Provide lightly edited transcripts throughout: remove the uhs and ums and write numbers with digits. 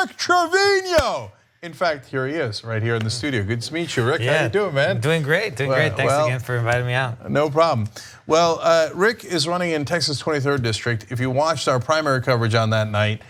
Rick Trevino. In fact, here he is, right here in the studio. Good to meet you, Rick. Yeah, how you doing, man? Doing great, great. Thanks again for inviting me out. No problem. Well, Rick is running in Texas 23rd District. If you watched our primary coverage on that night,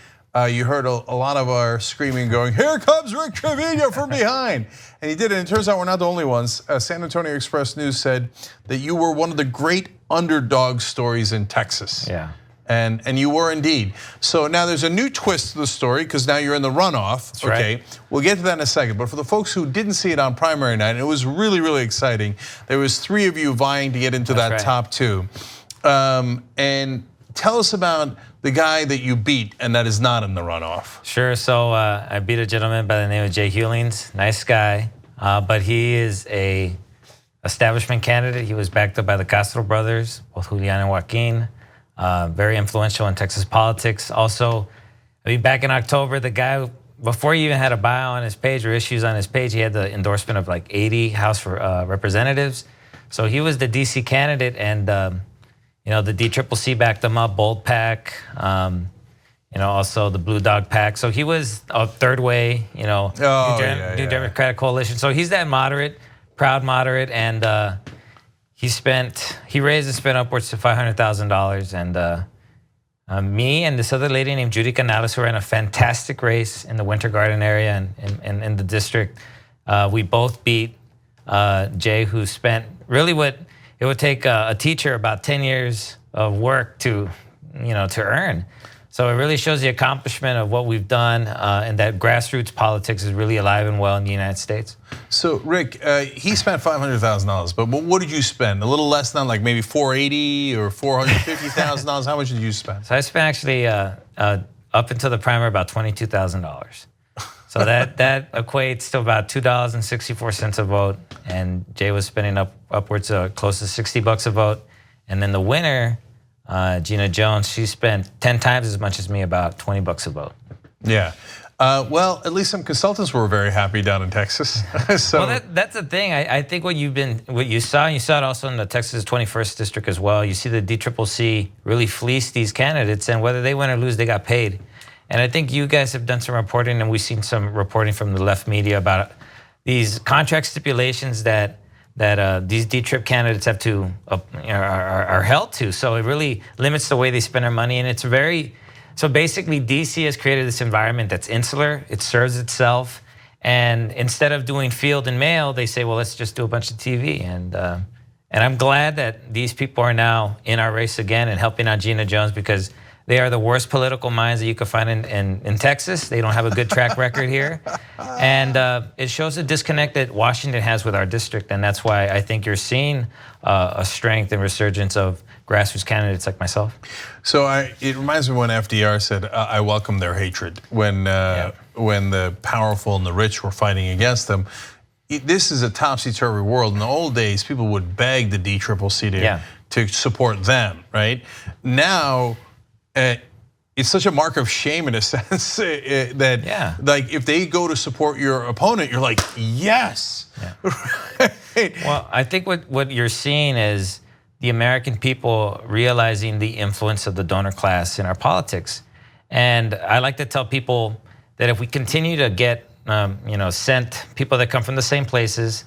you heard a lot of our screaming going, here comes Rick Trevino from behind. And he did it, and it turns out we're not the only ones. San Antonio Express News said that you were one of the great underdog stories in Texas. Yeah. And you were indeed. So now there's a new twist to the story because now you're in the runoff. That's right. We'll get to that in a second. But for the folks who didn't see it on primary night, it was really, really exciting. There was 3 of you vying to get into that top 2. And tell us about the guy that you beat and that is not in the runoff. Sure. So I beat a gentleman by the name of Jay Hewlings. Nice guy, but he is a establishment candidate. He was backed up by the Castro brothers, both Julian and Joaquin. Very influential in Texas politics. Also, I mean, back in October, the guy, before he even had a bio on his page or issues on his page, he had the endorsement of like 80 House representatives. So he was the DC candidate, and you know, the DCCC backed him up, Bold Pack, you know, also the Blue Dog Pack. So he was a third way, you know, New Democratic Coalition. So he's that moderate, proud moderate, and he raised and spent upwards to $500,000, and me and this other lady named Judy Canales, who ran a fantastic race in the Winter Garden area and in the district. We both beat Jay, who spent really what it would take a teacher about 10 years of work to earn. So it really shows the accomplishment of what we've done, and that grassroots politics is really alive and well in the United States. So Rick, he spent $500,000, but what did you spend? A little less than like maybe $480,000 or $450,000. How much did you spend? So I spent actually up until the primary about $22,000. So that equates to about $2.64 a vote, and Jay was spending upwards of close to $60 a vote, and then the winner, Gina Jones, she spent 10 times as much as me, about $20 a vote. Yeah. Well, at least some consultants were very happy down in Texas. So. Well, that's the thing. I think what you saw it also in the Texas 21st District as well. You see the DCCC really fleece these candidates, and whether they win or lose, they got paid. And I think you guys have done some reporting, and we've seen some reporting from the left media about these contract stipulations that these D-Trip candidates have to are held to. So it really limits the way they spend their money, and it's so basically DC has created this environment that's insular. It serves itself, and instead of doing field and mail, they say, well, let's just do a bunch of TV. And I'm glad that these people are now in our race again and helping out Gina Jones, because they are the worst political minds that you could find in Texas. They don't have a good track record here. And it shows the disconnect that Washington has with our district. And that's why I think you're seeing a strength and resurgence of grassroots candidates like myself. So it reminds me when FDR said, I welcome their hatred, when the powerful and the rich were fighting against them. This is a topsy-turvy world. In the old days, people would beg the DCCC to support them, right? Now, it's such a mark of shame in a sense that like if they go to support your opponent, you're like, yes. Yeah. Well, I think what you're seeing is the American people realizing the influence of the donor class in our politics. And I like to tell people that if we continue to get sent people that come from the same places,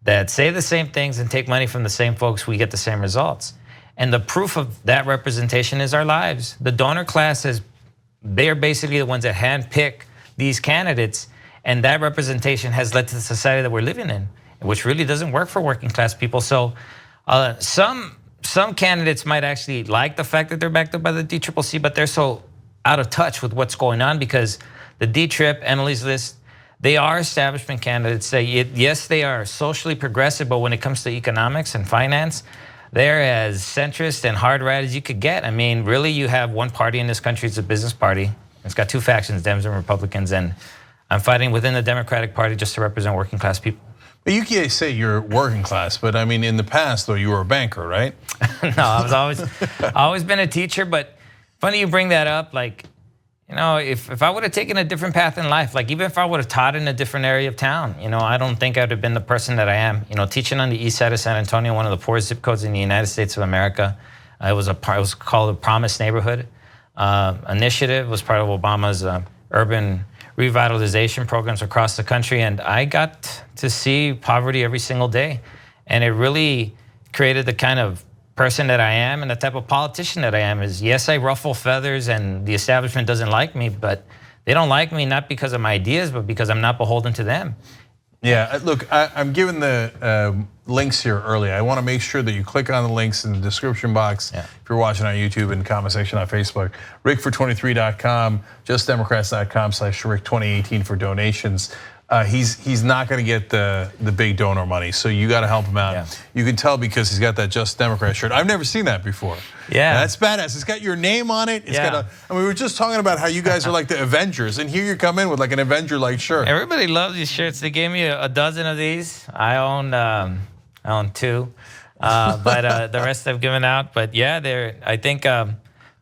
that say the same things and take money from the same folks, we get the same results. And the proof of that representation is our lives. The donor class they're basically the ones that handpick these candidates, and that representation has led to the society that we're living in, which really doesn't work for working class people. So some candidates might actually like the fact that they're backed up by the DCCC, but they're so out of touch with what's going on, because the D-Trip, Emily's List, they are establishment candidates. Yes, they are socially progressive, but when it comes to economics and finance, they're as centrist and hard right as you could get. I mean, really, you have one party in this country. It's a business party. It's got 2 factions, Dems and Republicans, and I'm fighting within the Democratic Party just to represent working class people. But you can't say you're working class, but I mean, in the past, though, you were a banker, right? No, I've always been a teacher, but funny you bring that up. Like, you know, if I would have taken a different path in life, like even if I would have taught in a different area of town, you know, I don't think I would have been the person that I am. You know, teaching on the east side of San Antonio, one of the poorest zip codes in the United States of America. It was called the Promise Neighborhood Initiative. It was part of Obama's urban revitalization programs across the country, and I got to see poverty every single day. And it really created the kind of person that I am and the type of politician that I am. Is yes, I ruffle feathers and the establishment doesn't like me, but they don't like me not because of my ideas, but because I'm not beholden to them. Yeah, look, I'm giving the links here early. I want to make sure that you click on the links in the description box if you're watching on YouTube and comment section on Facebook. rickfor23.com, justdemocrats.com/rick2018 for donations. He's not going to get the big donor money, so you got to help him out. Yeah. You can tell because he's got that Just Democrat shirt. I've never seen that before. Yeah, that's badass. It's got your name on it. It's got and we were just talking about how you guys are like the Avengers, and here you come in with like an Avenger-like shirt. Everybody loves these shirts. They gave me a dozen of these. I own 2, but the rest I've given out. But yeah, I think.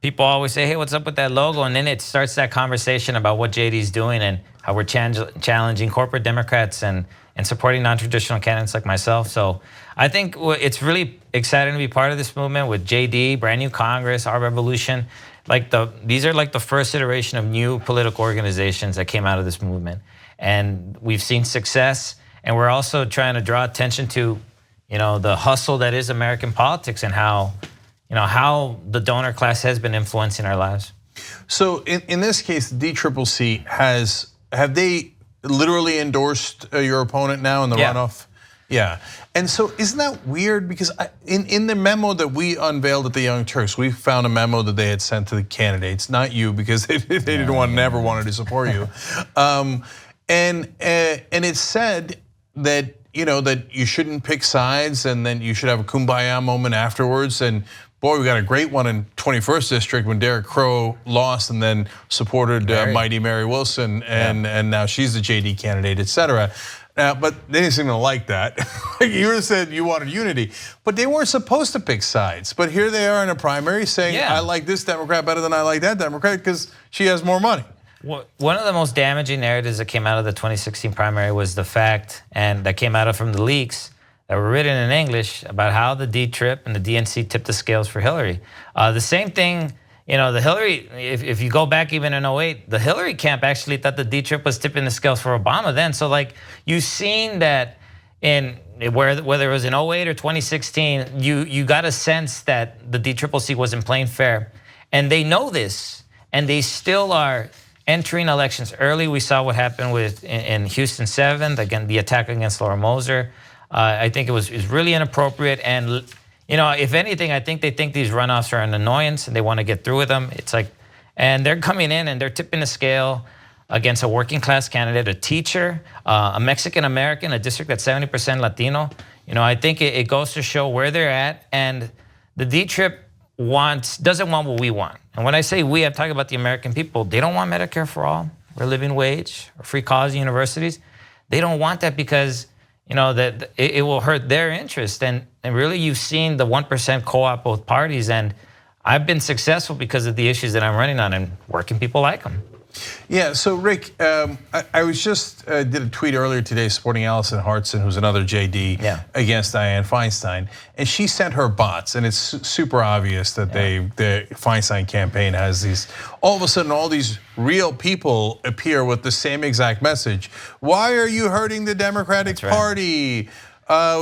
People always say, hey, what's up with that logo? And then it starts that conversation about what JD's doing and how we're challenging corporate Democrats and supporting non-traditional candidates like myself. So I think it's really exciting to be part of this movement with JD, brand new Congress, our revolution. These are like the first iteration of new political organizations that came out of this movement. And we've seen success. And we're also trying to draw attention to, the hustle that is American politics and how the donor class has been influencing our lives. So in this case, the DCCC have they literally endorsed your opponent now in the runoff? Yeah. And so isn't that weird? Because in the memo that we unveiled at the Young Turks, we found a memo that they had sent to the candidates, not you, because they never wanted to support you. And it said that that you shouldn't pick sides, and then you should have a kumbaya moment afterwards. And boy, we got a great one in 21st District when Derek Crow lost and then supported mighty Mary Wilson, and now she's the JD candidate, et cetera. But they didn't seem to like that. You said you wanted unity, but they weren't supposed to pick sides. But here they are in a primary saying, I like this Democrat better than I like that Democrat because she has more money. One of the most damaging narratives that came out of the 2016 primary was the fact, and that came out from the leaks that were written in English about how the D-Trip and the DNC tipped the scales for Hillary. The same thing, the Hillary, if you go back even in 2008, the Hillary camp actually thought the D-Trip was tipping the scales for Obama then. So you've seen that whether it was in 2008 or 2016, you got a sense that the DCCC wasn't playing fair. And they know this, and they still are entering elections early. We saw what happened in Houston 7th, again, the attack against Laura Moser. I think it was really inappropriate. And, if anything, I think they think these runoffs are an annoyance and they want to get through with them. And they're coming in and they're tipping the scale against a working class candidate, a teacher, a Mexican American, a district that's 70% Latino. I think it goes to show where they're at. And the D-Trip doesn't want what we want. And when I say we, I'm talking about the American people. They don't want Medicare for all, or living wage, or free college universities. They don't want that because that it will hurt their interest. And really, you've seen the 1% co-op both parties. And I've been successful because of the issues that I'm running on, and working people like them. Yeah, so Rick, I was just did a tweet earlier today supporting Allison Hartson, who's another JD, against Dianne Feinstein, and she sent her bots, and it's super obvious that the Feinstein campaign has these. All of a sudden, all these real people appear with the same exact message. Why are you hurting the Democratic Party?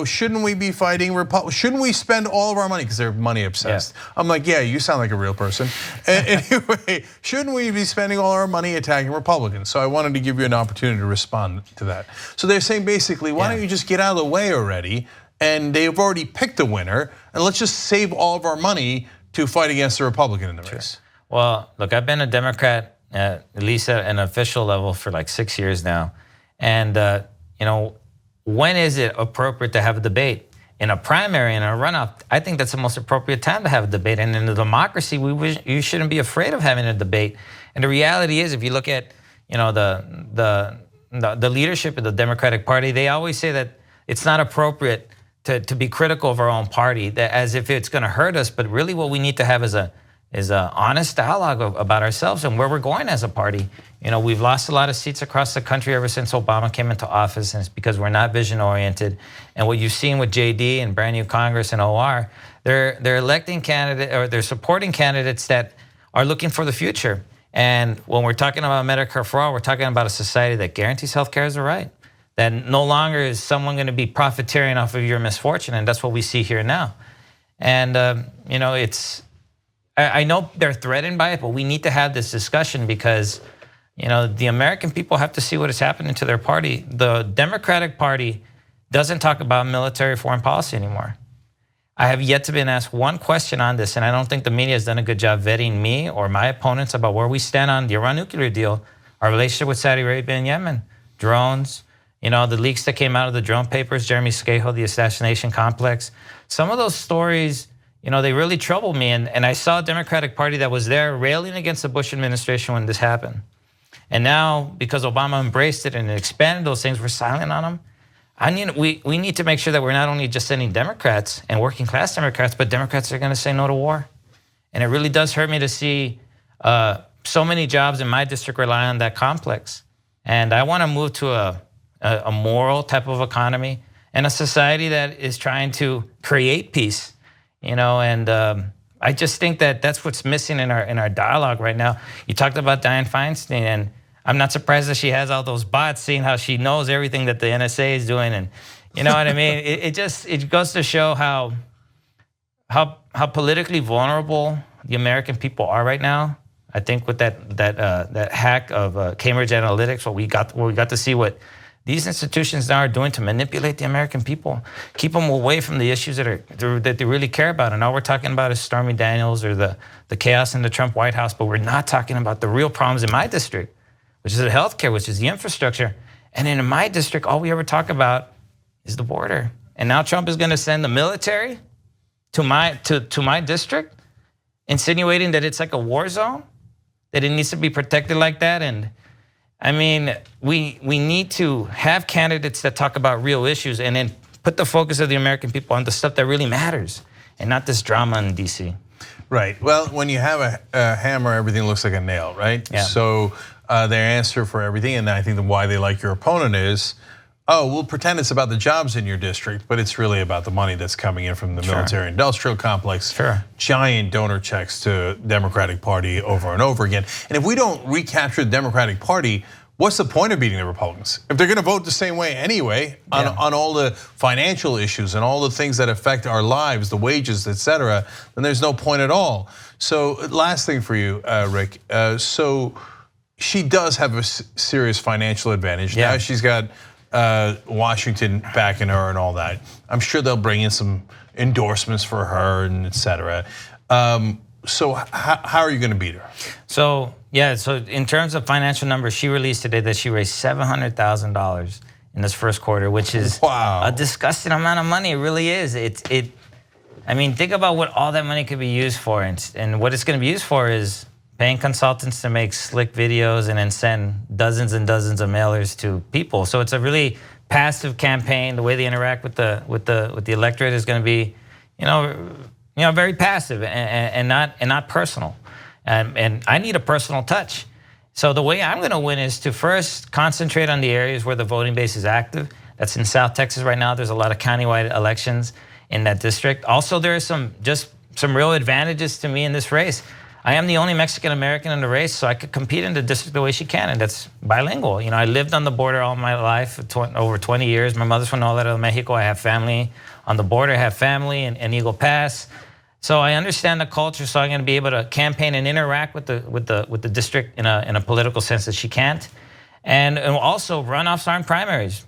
Shouldn't we be fighting Republicans? Shouldn't we spend all of our money? Because they're money obsessed. I'm like, yeah, you sound like a real person. Anyway, shouldn't we be spending all our money attacking Republicans? So I wanted to give you an opportunity to respond to that. So they're saying basically, why don't you just get out of the way already? And they've already picked a winner, and let's just save all of our money to fight against the Republican in the race. Well, look, I've been a Democrat, at least at an official level, for like 6 years now. And, when is it appropriate to have a debate? In a primary, in a runoff, I think that's the most appropriate time to have a debate. And in a democracy, you shouldn't be afraid of having a debate. And the reality is, if you look at the leadership of the Democratic Party, they always say that it's not appropriate to be critical of our own party, that as if it's going to hurt us. But really, what we need to have is a honest dialogue about ourselves and where we're going as a party. We've lost a lot of seats across the country ever since Obama came into office, and it's because we're not vision oriented. And what you've seen with JD and brand new Congress and OR, they're electing candidates, or they're supporting candidates that are looking for the future. And when we're talking about Medicare for all, we're talking about a society that guarantees healthcare as a right. That no longer is someone going to be profiteering off of your misfortune, and that's what we see here now. And I know they're threatened by it, but we need to have this discussion because the American people have to see what is happening to their party. The Democratic Party doesn't talk about military foreign policy anymore. I have yet to be asked one question on this, and I don't think the media has done a good job vetting me or my opponents about where we stand on the Iran nuclear deal, our relationship with Saudi Arabia and Yemen, drones, the leaks that came out of the drone papers, Jeremy Scahill, the assassination complex. Some of those stories, they really troubled me, and I saw a Democratic Party that was there railing against the Bush administration when this happened. And now, because Obama embraced it and expanded those things, we're silent on them. We need to make sure that we're not only just sending Democrats and working class Democrats, but Democrats that are going to say no to war. And it really does hurt me to see so many jobs in my district rely on that complex. And I want to move to a moral type of economy and a society that is trying to create peace. I just think that that's what's missing in our dialogue right now. You talked about Dianne Feinstein, and I'm not surprised that she has all those bots, seeing how she knows everything that the NSA is doing, and you know what I mean. It goes to show how politically vulnerable the American people are right now. I think with that hack of Cambridge Analytics, we got to see what these institutions now are doing to manipulate the American people, keep them away from the issues that they really care about. And all we're talking about is Stormy Daniels or the chaos in the Trump White House, but we're not talking about the real problems in my district, which is the healthcare, which is the infrastructure. And in my district, all we ever talk about is the border. And now Trump is going to send the military to my district, insinuating that it's like a war zone, that it needs to be protected like that. And I mean, we need to have candidates that talk about real issues and then put the focus of the American people on the stuff that really matters and not this drama in DC. Right. Well, when you have a hammer, everything looks like a nail, right? Yeah. So their answer for everything, and I think why they like your opponent is, oh, we'll pretend it's about the jobs in your district, but it's really about the money that's coming in from the military-industrial complex. Sure. Giant donor checks to Democratic Party over and over again. And if we don't recapture the Democratic Party, what's the point of beating the Republicans? If they're going to vote the same way anyway on all the financial issues and all the things that affect our lives, the wages, et cetera, then there's no point at all. So last thing for you, Rick. So she does have a serious financial advantage. Yeah. Now she's got Washington backing her and all that. I'm sure they'll bring in some endorsements for her and et cetera. So how are you going to beat her? So in terms of financial numbers, she released today that she raised $700,000 in this first quarter, which is a disgusting amount of money. It really is. I mean, think about what all that money could be used for, and what it's going to be used for is paying consultants to make slick videos and then send dozens and dozens of mailers to people. So it's a really passive campaign. The way they interact with the electorate is going to be, very passive and not personal. And I need a personal touch. So the way I'm going to win is to first concentrate on the areas where the voting base is active. That's in South Texas right now. There's a lot of countywide elections in that district. Also, there are some real advantages to me in this race. I am the only Mexican American in the race, so I could compete in the district the way she can, and that's bilingual. I lived on the border all my life, over 20 years. My mother's from Nuevo Laredo, Mexico. I have family on the border. I have family in Eagle Pass. So I understand the culture, so I'm going to be able to campaign and interact with the district in a political sense that she can't. And also, runoffs aren't primaries.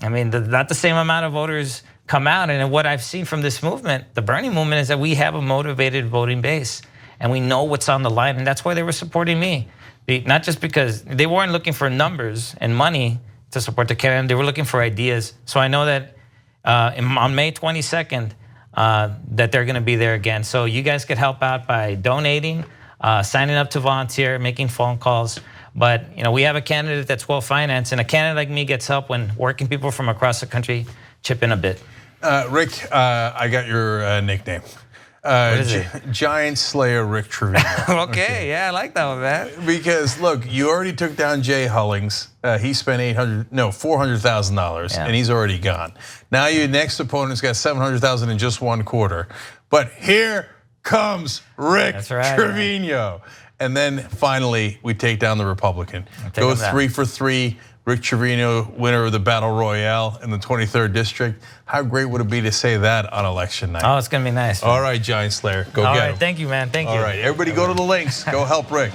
I mean, not the same amount of voters come out. And what I've seen from this movement, the Bernie movement, is that we have a motivated voting base. And we know what's on the line, and that's why they were supporting me. Not just because they weren't looking for numbers and money to support the candidate, they were looking for ideas. So I know that on May 22nd, that they're gonna be there again. So you guys could help out by donating, signing up to volunteer, making phone calls. But we have a candidate that's well-financed, and a candidate like me gets help when working people from across the country chip in a bit. Rick, I got your nickname. What is it? Giant Slayer Rick Trevino. Okay, yeah, I like that one, man. Because look, you already took down Jay Hullings. He spent $400,000, and he's already gone. Now your next opponent's got $700,000 in just one quarter. But here comes Rick Trevino. And then finally, we take down the Republican. Go him down. 3 for 3. Rick Trevino, winner of the Battle Royale in the 23rd District. How great would it be to say that on election night? Oh, it's going to be nice. All right, Giant Slayer, go get him. Thank you, man. Thank you. All right, everybody go to the links. Go help Rick.